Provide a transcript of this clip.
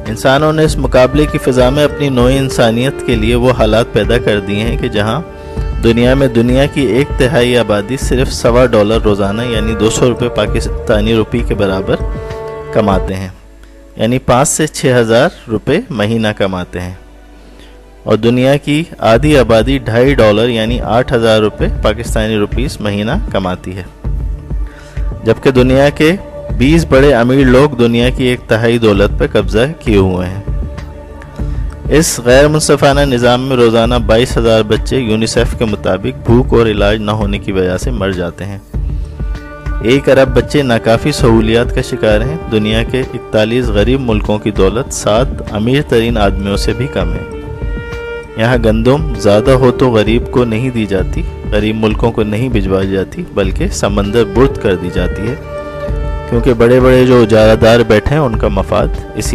इंसानों ने इस मुकाबले की फ़िज़ा में अपनी नौ इंसानियत के लिए वो हालात पैदा कर दिए हैं कि जहाँ दुनिया में दुनिया की 1/3 आबादी सिर्फ $1.25 रोज़ाना यानी 200 रुपये पाकिस्तानी रुपये के बराबर कमाते हैं, यानी 5 से 6 हज़ार रुपये महीना कमाते हैं, और दुनिया की आधी आबादी $2.50 यानी 8,000 रुपये पाकिस्तानी रुपीस महीना कमाती है। जबकि दुनिया के 20 बड़े अमीर लोग दुनिया की 1/3 दौलत पर कब्जा किए हुए हैं। इस गैर मुनसिफाना निज़ाम में रोज़ाना 22,000 बच्चे यूनिसेफ के मुताबिक भूख और इलाज न होने की वजह से मर जाते हैं। 1 अरब बच्चे नाकाफ़ी सहूलियात का शिकार हैं। दुनिया के 41 गरीब मुल्कों की दौलत 7 अमीर तरीन आदमियों से भी कम है। यहाँ गंदम ज़्यादा हो तो गरीब को नहीं दी जाती, गरीब मुल्कों को नहीं भिजवाई जाती, बल्कि समंदर बुर्द कर दी जाती है, क्योंकि बड़े बड़े जो इजारादार बैठे हैं उनका मफाद इसी